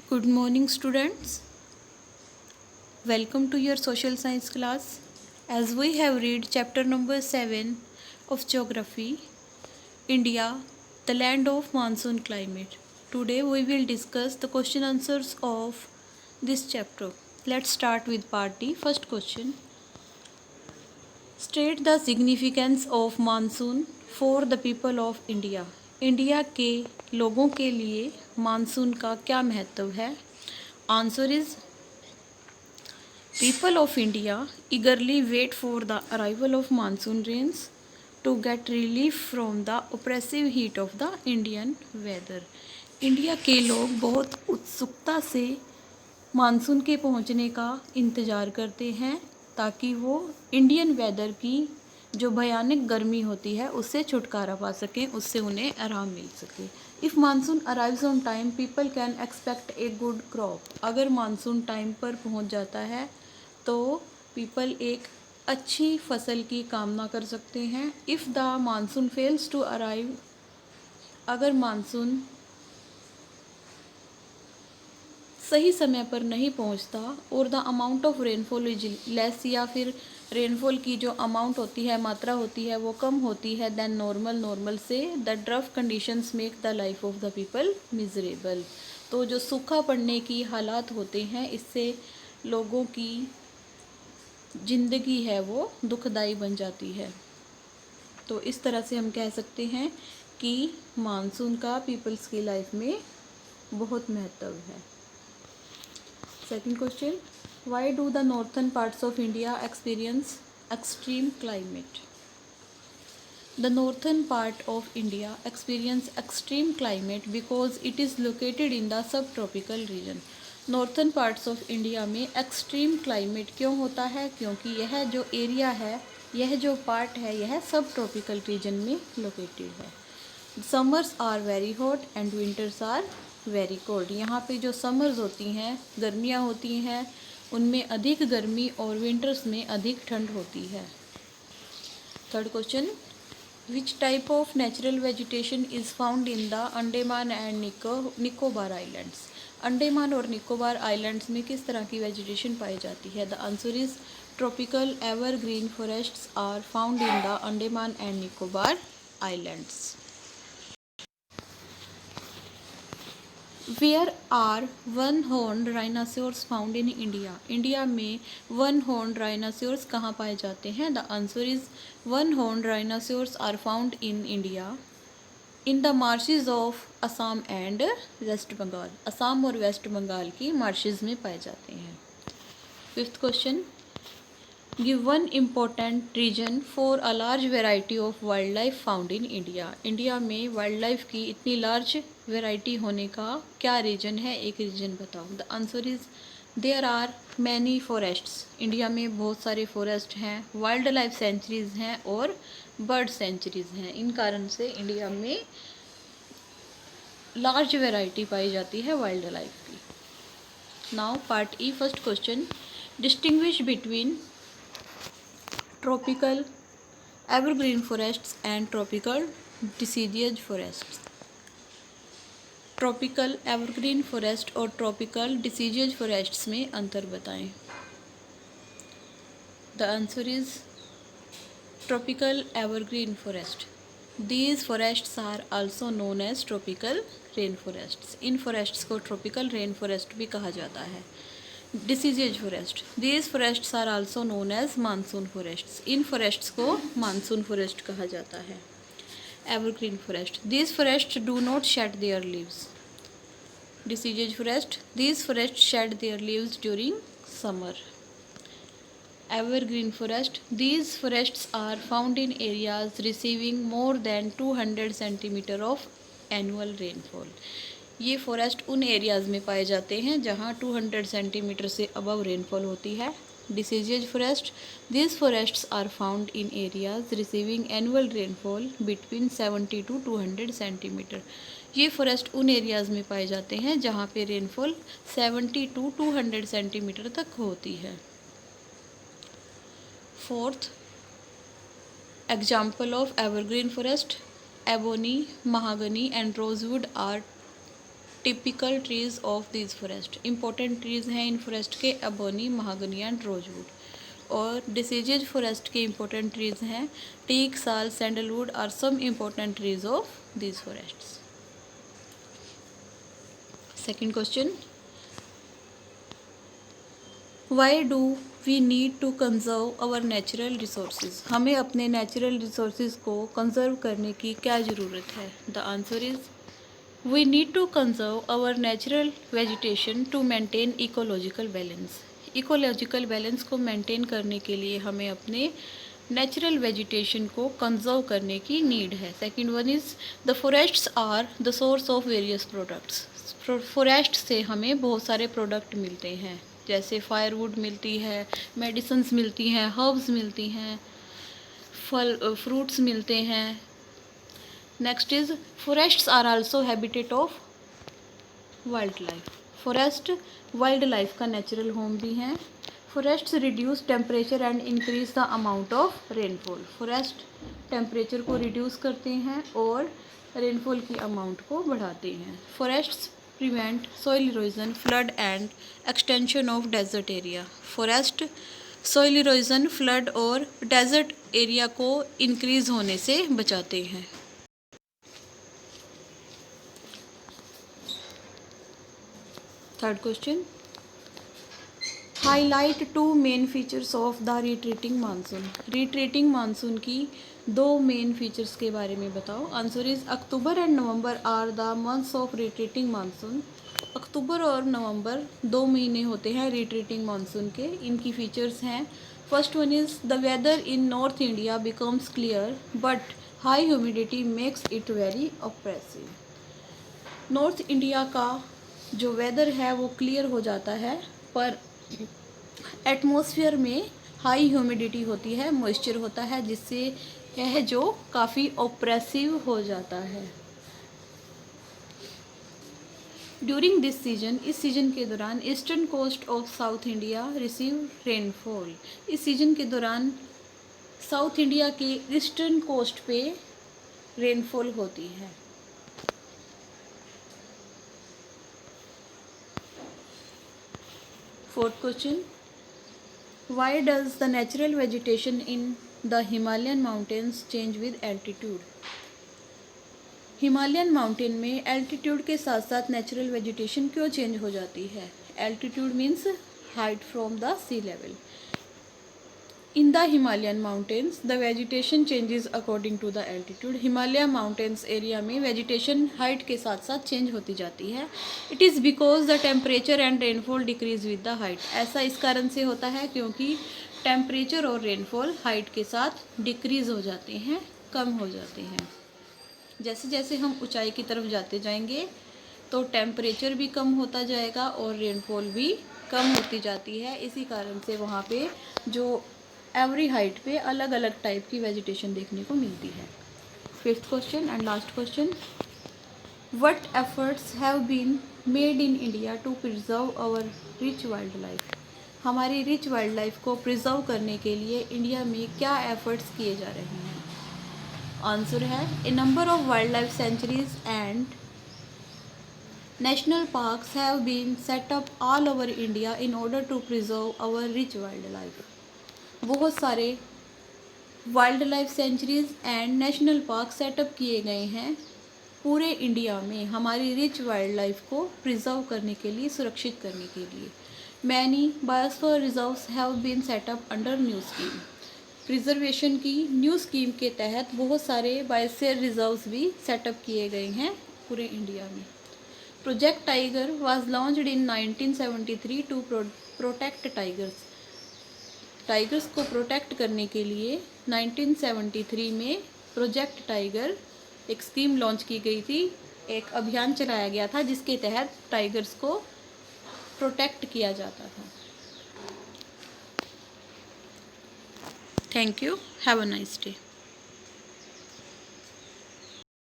Good morning, students. Welcome to your social science class. As we have read chapter number 7 of Geography, India, the land of monsoon climate. Today we will discuss the question answers of this chapter. Let's start with part D. First question. State the significance of monsoon for the people of India. India के लोगों के लिए monsoon का क्या महत्व है? Answer is People of India eagerly wait for the arrival of monsoon rains to get relief from the oppressive heat of the Indian weather. India के लोग बहुत उत्सुकता से मानसून के पहुंचने का इंतज़ार करते हैं ताकि वो इंडियन वेदर की जो भयानक गर्मी होती है उससे छुटकारा पा सकें, उससे उन्हें आराम मिल सके. If monsoon arrives on time people can expect a good crop. अगर मानसून टाइम पर पहुंच जाता है तो पीपल एक अच्छी फसल की कामना कर सकते हैं. If the monsoon fails to arrive, अगर मानसून सही समय पर नहीं पहुंचता और the amount of rainfall is less, या फिर रेनफॉल की जो अमाउंट होती है, मात्रा होती है, वो कम होती है देन नॉर्मल से the drought conditions make the life of the people miserable. तो जो सूखा पड़ने की हालात होते हैं इससे लोगों की ज़िंदगी है वो दुखदाई बन जाती है. तो इस तरह से हम कह सकते हैं कि मानसून का पीपल्स की लाइफ में बहुत महत्व है. Second question, why do the northern parts of India experience extreme climate? The northern part of India experience extreme climate because it is located in the subtropical region. Northern parts of India में extreme climate क्यों होता है? क्योंकि यह जो area है, यह जो पार्ट है, यह सब ट्रॉपिकल रीजन में लोकेटेड है. Summers are very hot and winters are very cold. यहाँ पे जो समर्स होती हैं, गर्मियाँ होती हैं, उनमें अधिक गर्मी और विंटर्स में अधिक ठंड होती है. Third question, which type of natural vegetation is found in the Andaman and Nicobar islands. Andaman और निकोबार आइलैंड्स में किस तरह की वेजिटेशन पाई जाती है? The answer is tropical evergreen forests are found in the Andaman and Nicobar islands. Where are one horn rhinoceros found in India. India में one horn rhinoceros कहाँ पाए जाते हैं? The answer is one horn rhinoceros are found in India in the marshes of Assam and west Bengal. Assam और west Bengal की marshes में पाए जाते हैं. Fifth question, give one important reason for a large variety of wild life found in India. India में wild life की इतनी large variety होने का क्या रीजन है? एक रीजन बताओ. The answer is there are many forests. India में बहुत सारे फॉरेस्ट हैं, वाइल्ड लाइफ सेंचुरीज हैं और बर्ड सेंचुरीज हैं. इन कारण से इंडिया में लार्ज वेराइटी पाई जाती है वाइल्ड लाइफ की. Now part E. First question, distinguish between tropical evergreen forests and tropical deciduous forests. Tropical evergreen forest और ट्रॉपिकल डिसीडियस फॉरेस्ट्स में अंतर बताएं. The answer is tropical evergreen forest. These forests are also known as tropical rain forests. In forests को tropical rain forest भी कहा जाता है. Deciduous forest. These forests are also known as monsoon forests. In forests को monsoon forest कहा जाता है. Evergreen forest. These forests do not shed their leaves. Deciduous forest. These forests shed their leaves during summer. Evergreen forest. These forests are found in areas receiving more than 200 centimeter of annual rainfall. ये forest उन areas में पाए जाते हैं जहाँ 200 centimetre से above rainfall होती है. डिसीजियस forest. These forests are found in areas receiving annual rainfall between 70 to 200 centimetre. ये फॉरेस्ट उन एरियाज़ में पाए जाते हैं जहाँ पे रेनफॉल 70 to 200 सेंटीमीटर तक होती है. Fourth, example of evergreen forest, ebony, mahogany and rosewood are typical trees of this forest, important trees हैं इन फॉरेस्ट के एबोनी, महागनी एंड रोजवुड। और डिसीजेज फॉरेस्ट के इंपॉर्टेंट ट्रीज हैं teak, sal, sandalwood are some important trees of this forests. Second question, why do we need to conserve our natural resources, हमें अपने natural resources को conserve करने की क्या ज़रूरत है? The answer is we need to conserve our natural vegetation to maintain ecological balance. Ecological balance को maintain करने के लिए हमें अपने नेचुरल वेजिटेशन को कंजर्व करने की नीड है। Second one is the forests are the source of various products, forest से हमें बहुत सारे प्रोडक्ट मिलते हैं, जैसे फायरवुड मिलती है, मेडिसिन्स मिलती हैं, हर्ब्स मिलती हैं, फल फ्रूट्स मिलते हैं। Next is forests are also habitat of wild life, forest wild life का नेचुरल होम भी हैं। Forests reduce temperature and increase the amount of rainfall, forest temperature को रिड्यूस करते हैं और रेनफॉल की अमाउंट को बढ़ाते हैं। Forests prevent soil erosion, flood and extension of desert area, forest soil erosion, flood और डेजर्ट एरिया को इंक्रीज होने से बचाते हैं। Third question, highlight to main features of the retreating monsoon, retreating monsoon की दो मेन फीचर्स के बारे में बताओ। Answer is October and November are the months of retreating monsoon, October और नवंबर 2 महीने होते हैं रिट्रीटिंग मानसून के। इनकी फीचर्स हैं, first one is the weather in north India becomes clear but high humidity makes it very oppressive, north India का जो weather है वो क्लियर हो जाता है पर एटमॉस्फेयर में हाई ह्यूमिडिटी होती है, मॉइस्चर होता है, जिससे यह जो काफ़ी ऑप्रेसिव हो जाता है। ड्यूरिंग दिस सीजन, इस सीजन के दौरान eastern coast of south India receive rainfall, इस सीजन के दौरान साउथ इंडिया के ईस्टर्न कोस्ट पे रेनफॉल होती है। Fourth question, why does the natural vegetation in the Himalayan mountains change with altitude, Himalayan mountain में एल्टीट्यूड के साथ साथ नेचुरल वेजिटेशन क्यों चेंज हो जाती है? Altitude means height from the sea level. In the Himalayan mountains the vegetation changes according to the altitude, Himalaya mountains area में vegetation height के साथ साथ चेंज होती जाती है। It is because the temperature and rainfall decrease with the height, ऐसा इस कारण से होता है क्योंकि टेम्परेचर और रेनफॉल हाइट के साथ डिक्रीज हो जाते हैं, कम हो जाते हैं। जैसे जैसे हम ऊंचाई की तरफ जाते जाएंगे तो टेम्परेचर भी कम होता जाएगा और रेनफॉल भी कम होती जाती है, इसी कारण से वहाँ पे जो एवरी हाइट पे अलग अलग टाइप की वेजिटेशन देखने को मिलती है। Fifth question and last question, what efforts have been made in India to preserve our rich wild life, हमारी रिच वाइल्ड लाइफ को प्रिजर्व करने के लिए इंडिया में क्या एफर्ट्स किए जा रहे हैं? आंसर है, a number of wild life sanctuaries and national parks have been set up all over India in order to preserve our rich wild life, बहुत सारे wildlife sanctuaries and national park setup किए गए हैं पूरे India में हमारी rich wild life को preserve करने के लिए, सुरक्षित करने के लिए। Many biosphere reserves have been setup under new scheme, preservation की न्यू स्कीम के तहत बहुत सारे बायोस्फीयर रिजर्व्स भी सेटअप किए गए हैं पूरे इंडिया में। Project tiger was launched in 1973 to protect tigers, tigers को प्रोटेक्ट करने के लिए 1973 में प्रोजेक्ट टाइगर एक स्कीम लॉन्च की गई थी, एक अभियान चलाया गया था जिसके तहत टाइगर्स को प्रोटेक्ट किया जाता था। Thank you, have a nice day.